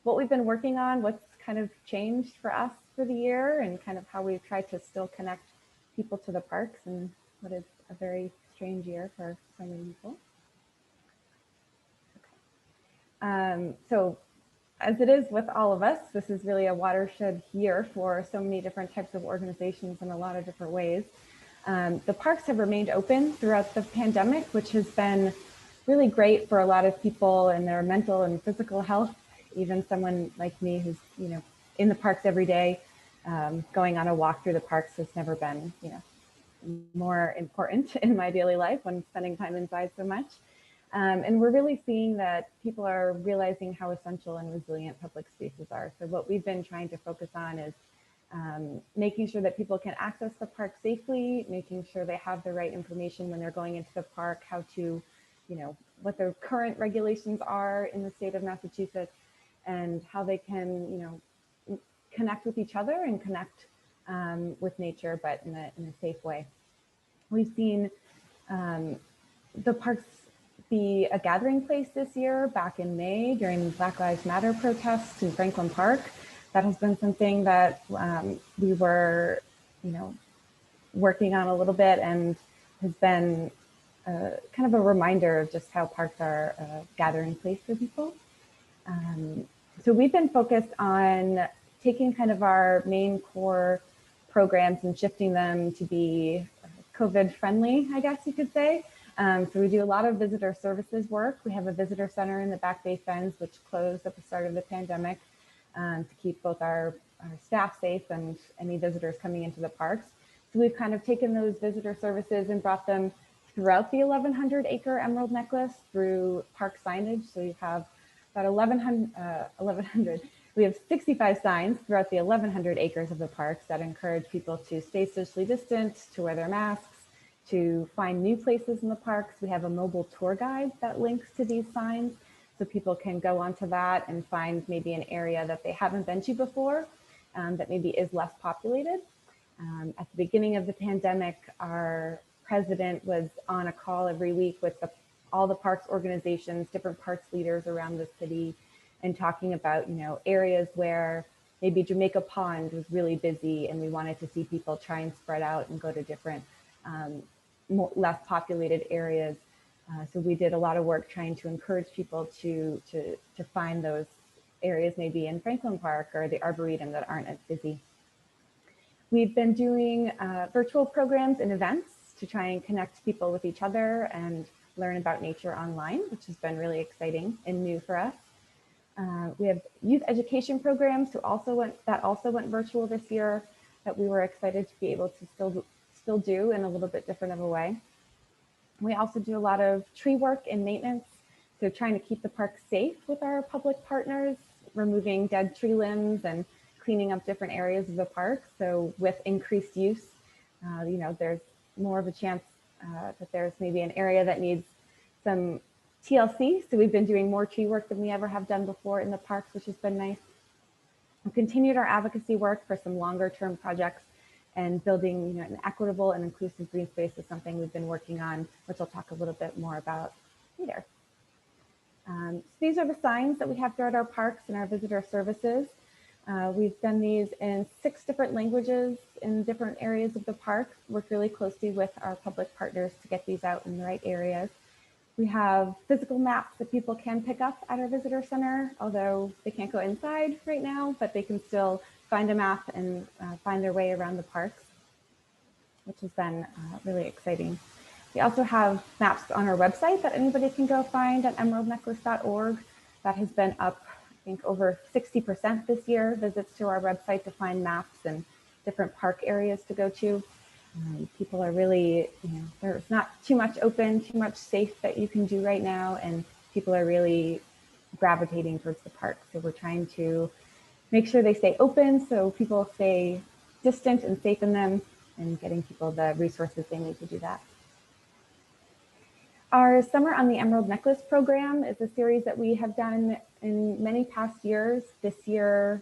what we've been working on, what's kind of changed for us for the year and kind of how we've tried to still connect people to the parks in what is a very strange year for so many people. So as it is with all of us, this is really a watershed year for so many different types of organizations in a lot of different ways. The parks have remained open throughout the pandemic, which has been really great for a lot of people and their mental and physical health. Even someone like me who's, in the parks every day, going on a walk through the parks has never been, more important in my daily life when spending time inside so much. And we're really seeing that people are realizing how essential and resilient public spaces are. So what we've been trying to focus on is making sure that people can access the park safely, making sure they have the right information when they're going into the park, how to, what their current regulations are in the state of Massachusetts, and how they can, connect with each other and connect with nature, but in a safe way. We've seen the parks be a gathering place this year. Back in May during Black Lives Matter protests in Franklin Park, that has been something that we were, working on a little bit, and has been kind of a reminder of just how parks are a gathering place for people. So we've been focused on taking kind of our main core programs and shifting them to be COVID friendly, I guess you could say. So we do a lot of visitor services work. We have a visitor center in the Back Bay Fens, which closed at the start of the pandemic to keep both our staff safe and any visitors coming into the parks. So we've kind of taken those visitor services and brought them throughout the 1,100-acre Emerald Necklace through park signage. So you have about 1,100. We have 65 signs throughout the 1,100 acres of the parks that encourage people to stay socially distant, to wear their masks, to find new places in the parks. We have a mobile tour guide that links to these signs, so people can go onto that and find maybe an area that they haven't been to before, that maybe is less populated. At the beginning of the pandemic, our president was on a call every week with all the parks organizations, different parks leaders around the city, and talking about, areas where maybe Jamaica Pond was really busy and we wanted to see people try and spread out and go to different less populated areas. So we did a lot of work trying to encourage people to find those areas maybe in Franklin Park or the Arboretum that aren't as busy. We've been doing virtual programs and events to try and connect people with each other and learn about nature online, which has been really exciting and new for us. We have youth education programs that also went virtual this year that we were excited to be able to still do in a little bit different of a way. We also do a lot of tree work and maintenance, so trying to keep the park safe with our public partners, removing dead tree limbs and cleaning up different areas of the park. So with increased use, there's more of a chance that there's maybe an area that needs some TLC. So we've been doing more tree work than we ever have done before in the parks, which has been nice. We've continued our advocacy work for some longer term projects, and building an equitable and inclusive green space is something we've been working on, which I'll talk a little bit more about later. So these are the signs that we have throughout our parks and our visitor services. We've done these in 6 different languages in different areas of the park, worked really closely with our public partners to get these out in the right areas. We have physical maps that people can pick up at our visitor center, although they can't go inside right now, but they can still find a map and find their way around the parks, which has been really exciting. We also have maps on our website that anybody can go find at emeraldnecklace.org. That has been up, I think, over 60% this year, visits to our website to find maps and different park areas to go to. People are really, there's not too much open, too much safe that you can do right now, and people are really gravitating towards the park. So we're trying to make sure they stay open so people stay distant and safe in them, and getting people the resources they need to do that. Our Summer on the Emerald Necklace program is a series that we have done in many past years. This year,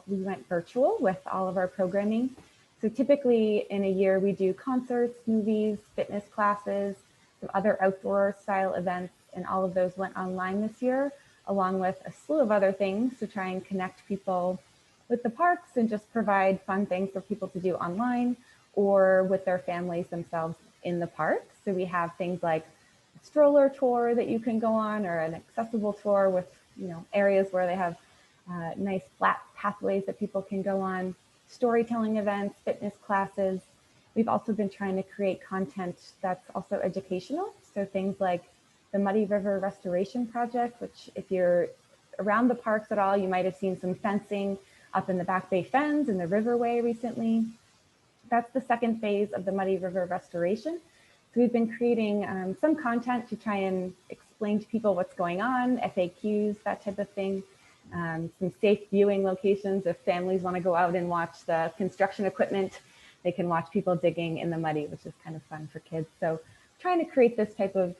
we went virtual with all of our programming. So typically in a year, we do concerts, movies, fitness classes, some other outdoor style events, and all of those went online this year, along with a slew of other things to try and connect people with the parks and just provide fun things for people to do online or with their families themselves in the park. So we have things like a stroller tour that you can go on, or an accessible tour with, you know, areas where they have nice flat pathways that people can go on, storytelling events, fitness classes. We've also been trying to create content that's also educational. So things like the Muddy River Restoration Project, which if you're around the parks at all, you might have seen some fencing up in the Back Bay Fens and the Riverway recently. That's the second phase of the Muddy River Restoration. So we've been creating some content to try and explain to people what's going on, FAQs, that type of thing. Some safe viewing locations if families want to go out and watch the construction equipment. They can watch people digging in the muddy, which is kind of fun for kids. So trying to create this type of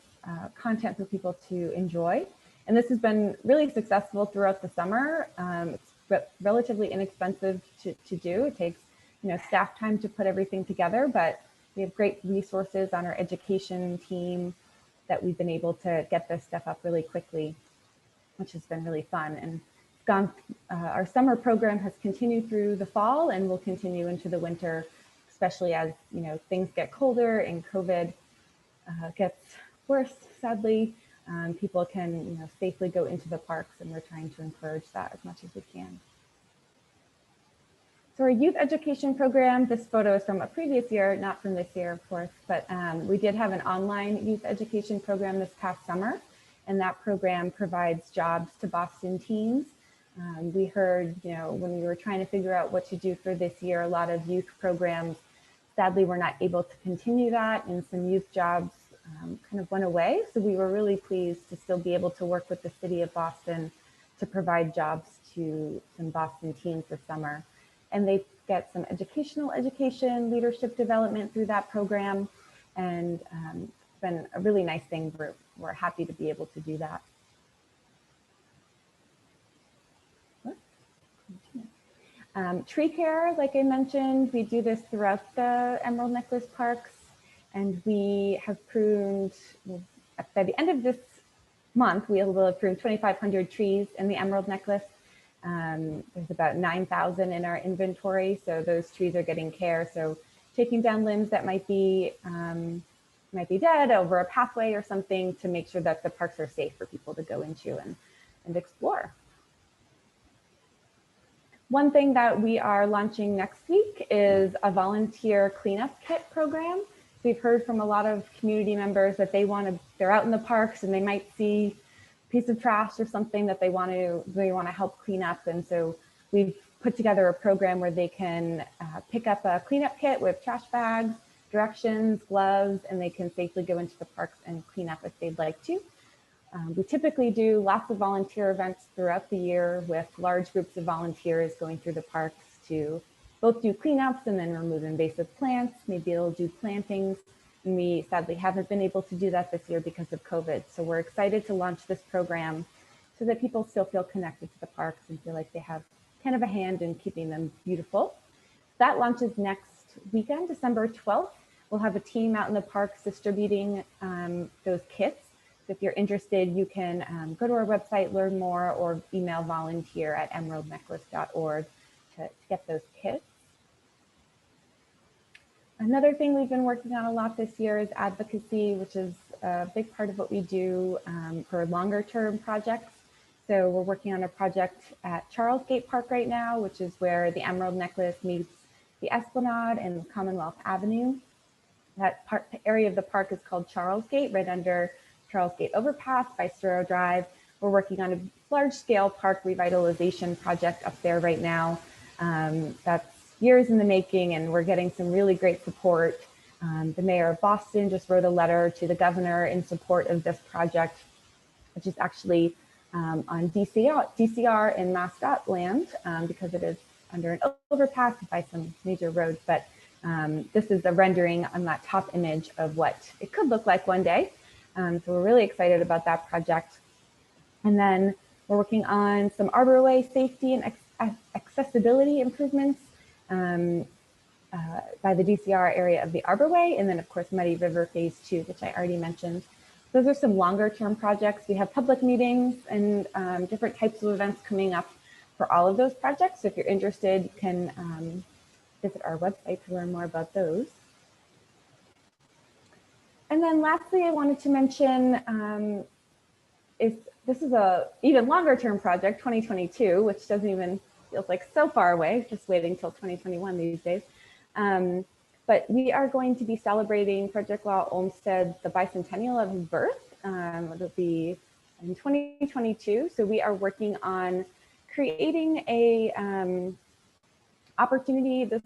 content for people to enjoy. And this has been really successful throughout the summer. It's relatively inexpensive to do. It takes, you know, staff time to put everything together, but we have great resources on our education team that we've been able to get this stuff up really quickly, which has been really fun. And our summer program has continued through the fall and will continue into the winter, especially as, you know, things get colder and COVID gets worse, sadly. People can, you know, safely go into the parks, and we're trying to encourage that as much as we can. So our youth education program, this photo is from a previous year, not from this year, of course, but we did have an online youth education program this past summer, and that program provides jobs to Boston teens. We heard, you know, when we were trying to figure out what to do for this year, a lot of youth programs, sadly, were not able to continue that, and some youth jobs kind of went away. So we were really pleased to still be able to work with the city of Boston to provide jobs to some Boston teens this summer. And they get some education, leadership development through that program. And it's been a really nice thing. We're happy to be able to do that. Tree care, like I mentioned, we do this throughout the Emerald Necklace Parks. And we have pruned, by the end of this month, we will have pruned 2,500 trees in the Emerald Necklace. There's about 9,000 in our inventory, so those trees are getting care. So taking down limbs that might be dead over a pathway or something to make sure that the parks are safe for people to go into and explore. One thing that we are launching next week is a volunteer cleanup kit program. We've heard from a lot of community members that they're out in the parks and they might see a piece of trash or something that they want to help clean up. And so we've put together a program where they can pick up a cleanup kit with trash bags, directions, gloves, and they can safely go into the parks and clean up if they'd like to. We typically do lots of volunteer events throughout the year with large groups of volunteers going through the parks to both do cleanups and then remove invasive plants. Maybe they'll do plantings. And we sadly haven't been able to do that this year because of COVID. So we're excited to launch this program so that people still feel connected to the parks and feel like they have kind of a hand in keeping them beautiful. That launches next weekend, December 12th. We'll have a team out in the parks distributing those kits. So if you're interested, you can go to our website, learn more, or email volunteer@emeraldnecklace.org to get those kits. Another thing we've been working on a lot this year is advocacy, which is a big part of what we do for longer term projects. So we're working on a project at Charles Gate Park right now, which is where the Emerald Necklace meets the Esplanade and Commonwealth Avenue. That area of the park is called Charles Gate, right under Charles Gate Overpass by Sturrow Drive. We're working on a large scale park revitalization project up there right now. That's years in the making, and we're getting some really great support. The mayor of Boston just wrote a letter to the governor in support of this project, which is actually on DCR and MassDOT land because it is under an overpass by some major roads. But this is the rendering on that top image of what it could look like one day. So we're really excited about that project. And then we're working on some arborway safety and accessibility improvements by the DCR area of the arborway. And then of course, Muddy River Phase 2, which I already mentioned. Those are some longer term projects. We have public meetings and different types of events coming up for all of those projects. So if you're interested, you can visit our website to learn more about those. And then lastly, I wanted to mention, if this is a even longer term project, 2022, which doesn't even feels like so far away, just waiting till 2021 these days. But we are going to be celebrating Frederick Law Olmsted, the bicentennial of his birth. It'll be in 2022. So we are working on creating a opportunity. This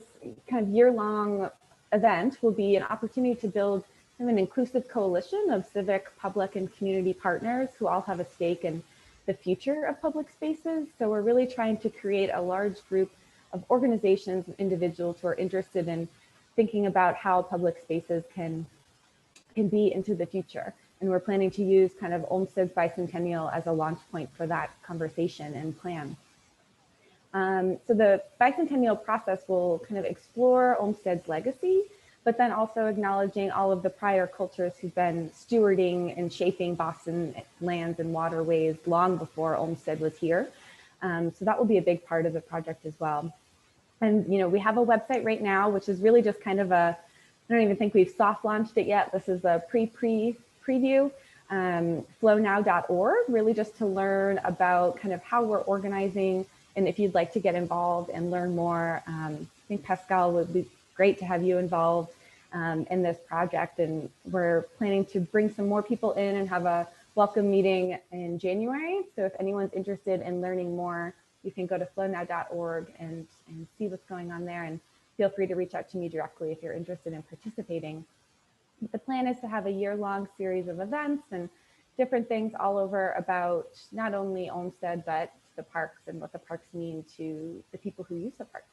kind of year-long event will be an opportunity to build kind of an inclusive coalition of civic, public, and community partners who all have a stake in the future of public spaces. So we're really trying to create a large group of organizations and individuals who are interested in thinking about how public spaces can be into the future. And we're planning to use kind of Olmsted's bicentennial as a launch point for that conversation and plan. So the bicentennial process will kind of explore Olmsted's legacy, but then also acknowledging all of the prior cultures who've been stewarding and shaping Boston lands and waterways long before Olmsted was here. So that will be a big part of the project as well. And, you know, we have a website right now, which is really just kind of a, I don't even think we've soft launched it yet. This is a preview, flownow.org, really just to learn about kind of how we're organizing. And if you'd like to get involved and learn more, I think Pascal would be great to have you involved in this project. And we're planning to bring some more people in and have a welcome meeting in January. So if anyone's interested in learning more, you can go to flownow.org and see what's going on there, and feel free to reach out to me directly if you're interested in participating. The plan is to have a year-long series of events and different things all over about not only Olmsted, but the parks and what the parks mean to the people who use the parks.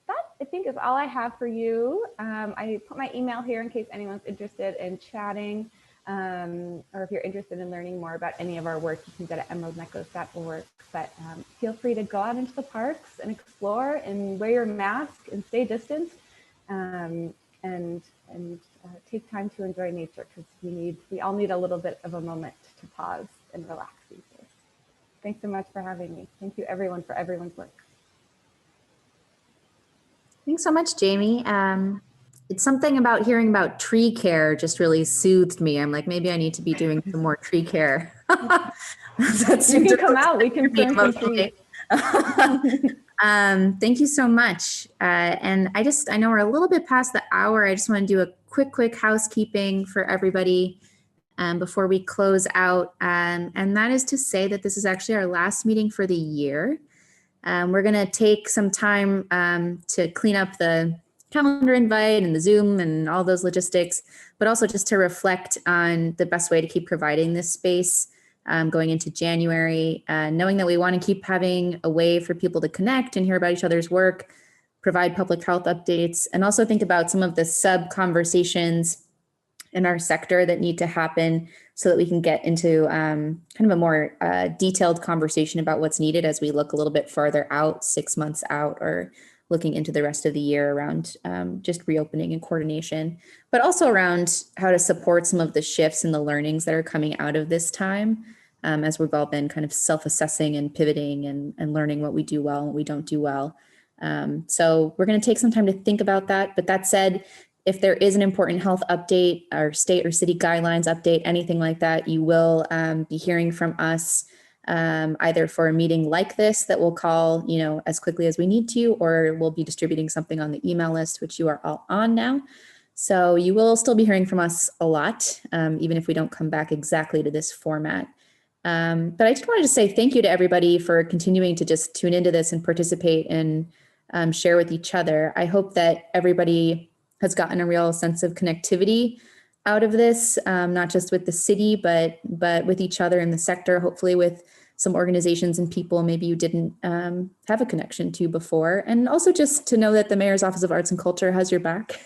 That, I think, is all I have for you. I put my email here in case anyone's interested in chatting, or if you're interested in learning more about any of our work, you can go to emeraldnecklace.org. But feel free to go out into the parks and explore and wear your mask and stay distant, and take time to enjoy nature, because we all need a little bit of a moment to pause and relax these days. Thanks so much for having me. Thank you everyone for everyone's work. Thanks so much, Jamie. It's something about hearing about tree care just really soothed me. I'm like, maybe I need to be doing some more tree care. You can come out. We can prune some trees. Thank you so much. And I know we're a little bit past the hour. I just want to do a quick housekeeping for everybody before we close out. And that is to say that this is actually our last meeting for the year. We're going to take some time to clean up the calendar invite and the Zoom and all those logistics, but also just to reflect on the best way to keep providing this space going into January, knowing that we want to keep having a way for people to connect and hear about each other's work, provide public health updates, and also think about some of the sub conversations in our sector that need to happen so that we can get into kind of a more detailed conversation about what's needed as we look a little bit farther out, 6 months out, or looking into the rest of the year around just reopening and coordination, but also around how to support some of the shifts and the learnings that are coming out of this time, as we've all been kind of self-assessing and pivoting and learning what we do well and what we don't do well. So we're going to take some time to think about that. But that said, if there is an important health update or state or city guidelines update, anything like that, you will be hearing from us either for a meeting like this that we'll call, as quickly as we need to, or we'll be distributing something on the email list, which you are all on now. So you will still be hearing from us a lot, even if we don't come back exactly to this format. But I just wanted to say thank you to everybody for continuing to just tune into this and participate and share with each other. I hope that everybody has gotten a real sense of connectivity out of this, not just with the city, but with each other in the sector, hopefully with some organizations and people maybe you didn't have a connection to before. And also just to know that the Mayor's Office of Arts and Culture has your back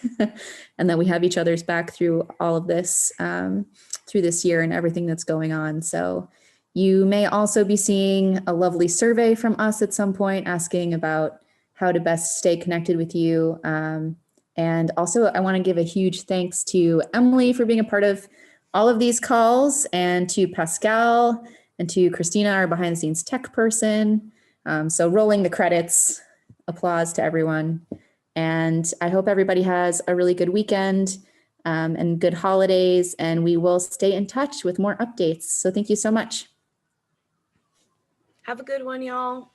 and that we have each other's back through all of this, through this year and everything that's going on. So you may also be seeing a lovely survey from us at some point asking about how to best stay connected with you. And also, I want to give a huge thanks to Emily for being a part of all of these calls, and to Pascal and to Christina, our behind the scenes tech person. So rolling the credits, applause to everyone. And I hope everybody has a really good weekend and good holidays, and we will stay in touch with more updates. So thank you so much. Have a good one, y'all.